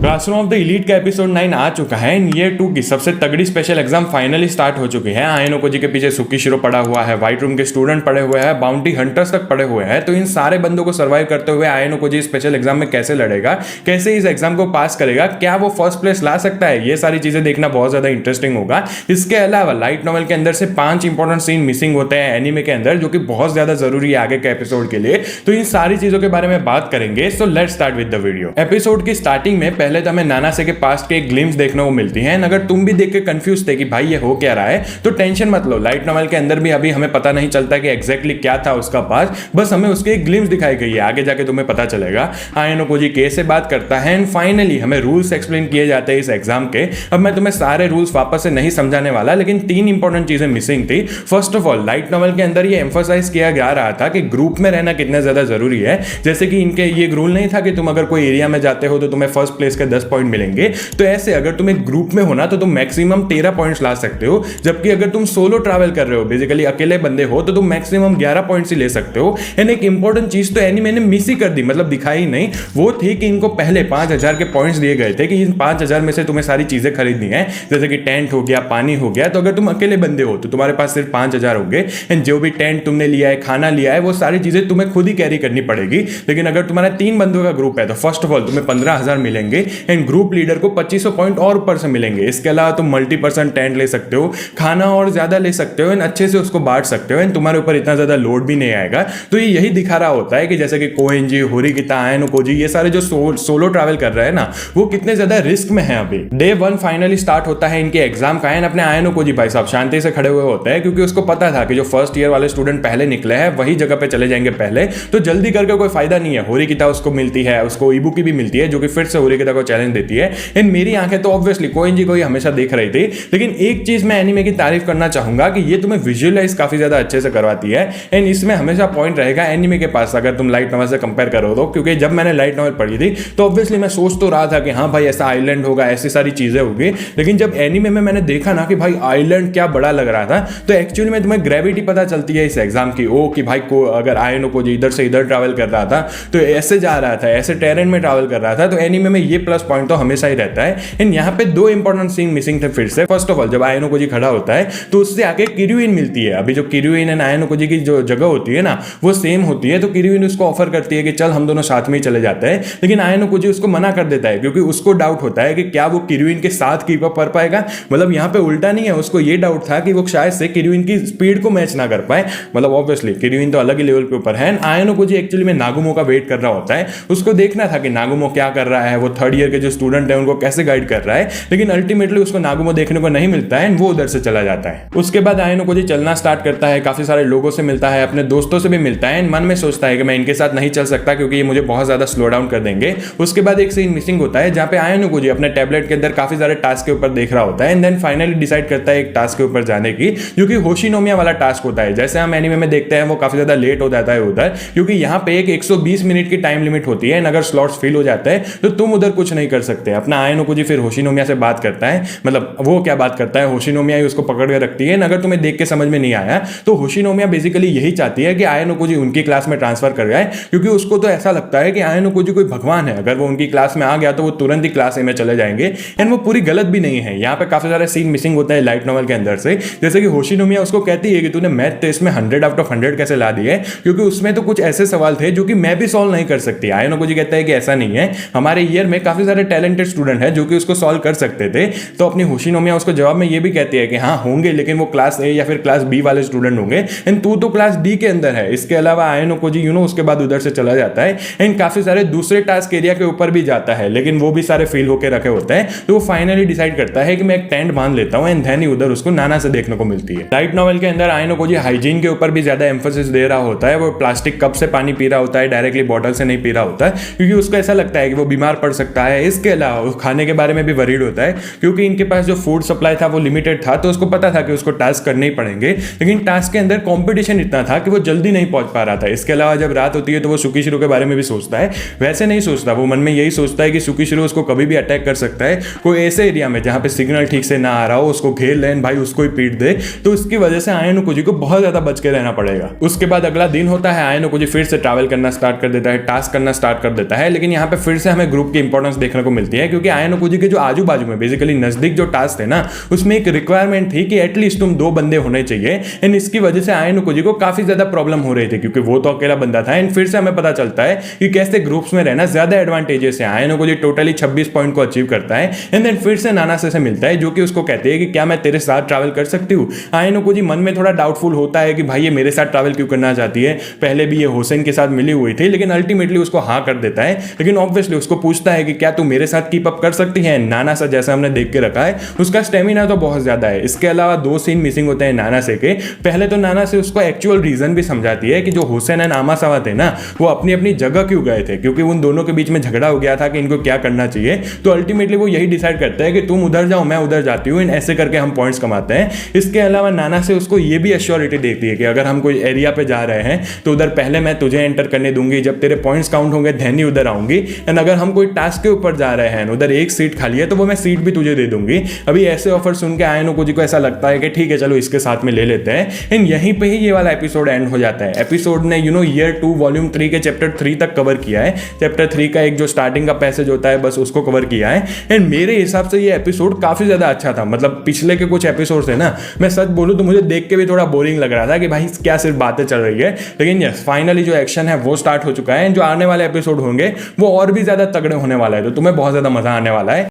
Classroom of the elite का episode 9 आ चुका है। इन ईयर 2 की सबसे तगड़ी स्पेशल एग्जाम फाइनली स्टार्ट हो चुकी है। आयनो जी के पीछे सुकीशिरो पड़ा हुआ है, व्हाइट रूम के स्टूडेंट पड़े हुए हैं, बाउंटी हंटर्स तक पड़े हुए हैं। तो इन सारे बंदों को सर्वाइव करते हुए आयनो जी स्पेशल एग्जाम में कैसे लड़ेगा, कैसे इस एग्जाम को पास करेगा, क्या वो फर्स्ट प्लेस ला सकता है, ये सारी चीजें देखना बहुत ज्यादा इंटरेस्टिंग होगा। इसके अलावा लाइट नॉवल के अंदर से 5 इंपॉर्टेंट सीन मिसिंग होते हैं एनीमे के अंदर, जो कि बहुत ज्यादा जरूरी है आगे के एपिसोड के लिए। तो इन सारी चीजों के बारे में बात करेंगे। So let's start with the video. Episode की स्टार्टिंग में पहले तो हमें नाना से के पास्ट के एक ग्लिम्स देखने को मिलती हैं। अगर तुम भी देख के कंफ्यूज थे कि भाई ये हो क्या रहा है, तो टेंशन मत लो। लाइट नॉवल के अंदर भी अभी हमें पता नहीं चलता कि एग्जैक्टली क्या था उसका पास्ट, बस हमें उसके एक ग्लिम्स दिखाई गई है। आगे जाके तुम्हें पता चलेगा। आयनो जी केस से बात करता है एंड फाइनली हमें रूल्स एक्सप्लेन किए जाते हैं इस एग्जाम के। अब मैं तुम्हें सारे रूल्स वापस से नहीं समझाने वाला, लेकिन 3 इंपॉर्टेंट चीजें मिसिंग थी। First of all, light novel के अंदर ये एम्फोसाइज किया जा रहा था कि ग्रुप में रहना कितना ज्यादा जरूरी है। जैसे कि इनके ये रूल नहीं था कि तुम अगर कोई एरिया में जाते हो तो तुम्हें फर्स्ट प्लेस के 10 पॉइंट मिलेंगे। तो ऐसे अगर तुम एक ग्रुप में हो ना तो तुम मैक्सिमम 13 पॉइंट्स ला सकते हो, जबकि अगर तुम सोलो ट्रैवल कर रहे हो, बेसिकली अकेले बंदे हो, तो तुम मैक्सिमम 11 पॉइंट्स ही ले सकते हो। एंड एक इंपॉर्टेंट चीज तो एनीमे ने मिस ही कर दी, मतलब दिखाई नहीं, वो थी कि इनको पहले 5000 के पॉइंट्स दिए गए थे कि इन 5000 में से तुम्हें सारी चीजें खरीदनी है, जैसे कि टेंट हो गया, पानी हो गया। तो अगर तुम अकेले बंदे हो तो तुम्हारे पास सिर्फ 5000 होंगे। एंड जो भी टेंट तुमने लिया है, खाना लिया है, वो सारी चीजें तुम्हें खुद ही कैरी करनी पड़ेगी। लेकिन अगर तुम्हारा 3 बंदों का ग्रुप है तो फर्स्ट ऑफ ऑल तुम्हें 15000 मिलेंगे एंड ग्रुप लीडर को 2500 पॉइंट और ऊपर से मिलेंगे। इसके अलावा तुम मल्टी% टेंट ले सकते हो, खाना और ज्यादा ले सकते हो एंड अच्छे से उसको बांट सकते हो एंड तुम्हारे ऊपर इतना ज्यादा लोड भी नहीं आएगा। तो ये यही दिखा रहा होता है कि जैसे कि कोएनजी, होरिकिता, आयनो जी, ये सारे जो सोलो ट्रैवल कर रहे हैं ना, वो कितने ज्यादा रिस्क में है। अभी डे 1 फाइनली स्टार्ट होता है इनके एग्जाम का एंड अपने आयनो जी भाई साहब शांति से खड़े हुए होते हैं, क्योंकि उसको पता था कि जो फर्स्ट ईयर वाले स्टूडेंट पहले निकले हैं वही जगह पे चले जाएंगे पहले, तो जल्दी करके कोई फायदा नहीं है। होरिकिता उसको मिलती है, उसको इबुकी भी मिलती है, जो कि फिर से होरिकिता को चैलेंज देती है। एंड मेरी आंखें तो ऑब्वियसली कोएनजी को ही हमेशा देख रही थी। लेकिन एक चीज मैं एनीमे की तारीफ करना चाहूंगा कि ये तुम्हें विजुअलाइज काफी ज्यादा अच्छे से करवाती है एंड इसमें हमेशा पॉइंट रहेगा एनीमे के पास अगर तुम लाइट नॉवल से कंपेयर करो तो। क्योंकि जब मैंने लाइट नॉवल पढ़ी थी तो ऑब्वियसली मैं सोच तो रहा था कि हाँ भाई ऐसा आइलैंड होगा, ऐसी सारी चीजें होगी, लेकिन जब एनीमे में मैंने देखा ना कि भाई आइलैंड क्या बड़ा लग रहा था, तो एक्चुअली में तुम्हें ग्रेविटी पता चलती है इस एग्जाम की। ओ कि भाई को अगर आयनो जी इधर से इधर ट्रैवल कर रहा था तो ऐसे जा रहा था, ऐसे टेरेन में ट्रैवल कर रहा था, तो एनीमे में ये प्लस पॉइंट तो हमेशा ही रहता है। एंड यहाँ पे 2 इंपॉर्टेंट सीन मिसिंग थे फिर से। फर्स्ट ऑफ ऑल, जब आयनो जी खड़ा होता है तो उससे आगे किरुइन मिलती है। अभी जो किरुइन एंड आयनो जी की जो जगह होती है ना वो सेम होती है, तो किरुइन उसको ऑफर करती है कि चल हम दोनों साथ में ही चले जाते हैं, लेकिन आयनो जी उसको मना कर देता है क्योंकि उसको डाउट होता है कि क्या वो किरुइन के साथ कीप अप कर पाएगा। मतलब यहाँ पे उल्टा नहीं है, उसको ये डाउट था कि वो शायद से किरुइन की स्पीड को मैच ना कर पाए। मतलब ऑब्वियसली किरुइन तो अलग ही लेवल पे ऊपर है। आयनो जी एक्चुअली में नागुमो का वेट कर रहा होता है, उसको देखना था कि नागुमो क्या कर रहा है, वो 3rd ईयर के जो स्टूडेंट है उनको कैसे गाइड कर रहा है, लेकिन अल्टीमेटली उसको नागुमो देखने को नहीं मिलता है, वो उधर से चला जाता है। उसके बाद आयनो जी चलना स्टार्ट करता है, काफी सारे लोगों से मिलता है, अपने दोस्तों से भी मिलता है, मन में सोचता है कि मैं इनके साथ नहीं चल सकता क्योंकि ये मुझे बहुत ज्यादा स्लो डाउन कर देंगे। उसके बाद एक सीन मिसिंग होता है जहां पे आयनो जी अपने टैबलेट के अंदर काफी सारे टास्क के ऊपर देख रहा होता है एंड देन फाइनली डिसाइड करता है एक टास्क के ऊपर जाने की, जो कि होशिनोमिया वाला टास्क होता है। जैसे हम एनीमे में देखते हैं वो काफी ज्यादा लेट हो जाता है उधर, क्योंकि यहाँ पे एक 120 मिनट की टाइम लिमिट होती है, अगर स्लॉट्स फिल हो जाता है तो तुम उधर कुछ नहीं कर सकते। अपना आयनो जी फिर होशिनोमिया से बात करता है, मतलब वो क्या बात करता है, होशिनोमिया ही उसको पकड़ के रखती है। अगर तुम्हें देख के समझ में नहीं आया तो होशिनोमिया बेसिकली यही चाहती है कि आयनो जी उनकी क्लास में ट्रांसफर कर जाए, क्योंकि उसको तो ऐसा लगता है कि आयनो जी कोई भगवान है, अगर वो उनकी क्लास में आ गया तो वो तुरंत ही क्लास ए में चले जाएंगे। एंड वो पूरी गलत भी नहीं है। यहाँ पे काफी सारे सीन मिसिंग होता है लाइट नॉवल के अंदर से, जैसे कि होशिनोमिया उसको कहती है कि तूने मैथ टेस्ट में 100 आउट ऑफ 100 कैसे ला दिए, क्योंकि उसमें तो कुछ ऐसे सवाल थे जो कि मैं भी सॉल्व नहीं कर सकती। आयनो जी कहता है कि ऐसा नहीं है, हमारे ईयर में काफी सारे टैलेंटेड स्टूडेंट हैं जो कि उसको सॉल्व कर सकते थे। तो अपनी होशिनोमिया उसको जवाब में ये भी कहती है कि हाँ होंगे, लेकिन वो क्लास ए या फिर क्लास बी वाले स्टूडेंट होंगे एंड तू तो क्लास डी के अंदर है। इसके अलावा आयनो जी उसके बाद उधर से चला जाता है एंड काफी सारे दूसरे टास्क एरिया के ऊपर भी जाता है, लेकिन वो भी सारे फेल होकर रखे होते हैं। तो वो फाइनली डिसाइड करता है कि मैं एक टेंट बांध लेता हूं एंड देन ही उधर उसको नाना से देखने को मिलती है। लाइट नॉवल के अंदर आयनो जी हाइजीन के ऊपर भी ज्यादा एम्फोसिस दे रहा होता है। वो प्लास्टिक कप से पानी पी रहा होता है, डायरेक्टली बॉटल से नहीं पी रहा होता है, क्योंकि उसको ऐसा लगता है कि वो बीमार पड़ सकता है। इसके अलावा वो खाने के बारे में भी वरीड होता है, क्योंकि इनके पास जो फूड सप्लाई था वो लिमिटेड था, तो उसको पता था कि उसको टास्क करने ही पड़ेंगे, लेकिन टास्क के अंदर कंपटीशन इतना था कि वो जल्दी नहीं पहुंच पा रहा था। इसके अलावा जब रात होती है तो वो सुकीशिरो के बारे में भी सोचता है, वैसे नहीं सोचता, वो मन में यही सोचता है कि सुकीशिरो उसको कभी भी अटैक कर सकता है। कोई ऐसे एरिया में जहां पे सिग्नल ठीक से ना आ रहा हो उसको घेर लें भाई, उसको ही पीट दे, तो इसकी वजह से आयनो जी को बहुत ज्यादा बच के रहना पड़ेगा। उसके बाद अगला दिन होता है, आयनो जी फिर से ट्रैवल करना स्टार्ट कर देता है, टास्क करना स्टार्ट कर देता है, लेकिन यहाँ पे फिर से हमें ग्रुप की इंपॉर्टेंस प्रॉब्लम्स देखने को मिलती है, क्योंकि आयन ओकोजी के जो आजू बाजू में बेसिकली नजदीक जो टास्क थे ना, उसमें एक रिक्वायरमेंट थी कि एटलीस्ट तुम 2 बंदे होने चाहिए। एंड इसकी वजह से आयन ओकोजी को काफी ज्यादा प्रॉब्लम हो रही थी, क्योंकि वो तो अकेला बंदा था। एंड फिर से हमें पता चलता है कि कैसे ग्रुप्स में रहना ज्यादा एडवांटेजेस है। आयन ओकोजी टोटली 26 पॉइंट को अचीव करता है। एंड देन फिर से नानासे से मिलता है, जो कि उसको कहते हैं कि क्या मैं तेरे साथ ट्रैवल कर सकती हूँ। आयन ओकोजी मन में थोड़ा डाउटफुल होता है कि भाई ये मेरे साथ ट्रैवल क्यों करना चाहती है, पहले भी ये हुसैन के साथ मिली हुई थी, लेकिन अल्टीमेटली उसको हाँ कर देता है। लेकिन ऑब्वियसली उसको पूछता है कि क्या तू मेरे साथ कीप अप कर सकती है। नानासा जैसा हमने देख के रखा है, उसका स्टेमिना तो बहुत ज्यादा है। इसके अलावा 2 सीन मिसिंग होते हैं नानासे के। पहले तो नानासे उसको एक्चुअल रीजन भी समझाती है कि जो हुसैन एंड आमासावा थे ना, वो अपनी अपनी जगह क्यों गए थे, क्योंकि उन दोनों के बीच में झगड़ा हो गया था कि इनको क्या करना चाहिए। तो अल्टीमेटली वो यही डिसाइड करता है कि तुम उधर जाओ, मैं उधर जाती हूँ, ऐसे करके हम पॉइंट्स कमाते हैं। इसके अलावा नानासे उसको ये भी एश्योरिटी देती है कि अगर हम कोई एरिया पे जा रहे हैं तो उधर पहले मैं तुझे एंटर करने दूंगी, जब तेरे पॉइंट्स काउंट होंगे देन ही उधर आऊंगी। एंड अगर हम कोई टास्क के ऊपर जा रहे हैं, उधर एक सीट खाली है, तो वो मैं सीट भी तुझे दे दूंगी। अभी ऐसे ऑफर सुन के आयन ओकोजी को ऐसा लगता है कि ठीक है चलो इसके साथ में ले लेते हैं। एंड यहीं पे ही ये वाला एपिसोड एंड हो जाता है। एपिसोड ने ईयर 2 वॉल्यूम 3 के चैप्टर 3 तक कवर किया है। चैप्टर 3 का एक जो स्टार्टिंग का पैसेज होता है बस उसको कवर किया है। एंड मेरे हिसाब से ये एपिसोड काफी ज्यादा अच्छा था। मतलब पिछले के कुछ एपिसोड है ना, मैं सच बोलूं तो मुझे देख के भी थोड़ा बोरिंग लग रहा था कि भाई क्या सिर्फ बातें चल रही है। लेकिन यस, फाइनली जो एक्शन है वो स्टार्ट हो चुका है। जो आने वाले एपिसोड होंगे वो और भी ज्यादा तगड़े होने वाला है, तो तुम्हें बहुत ज्यादा मजा आने वाला है।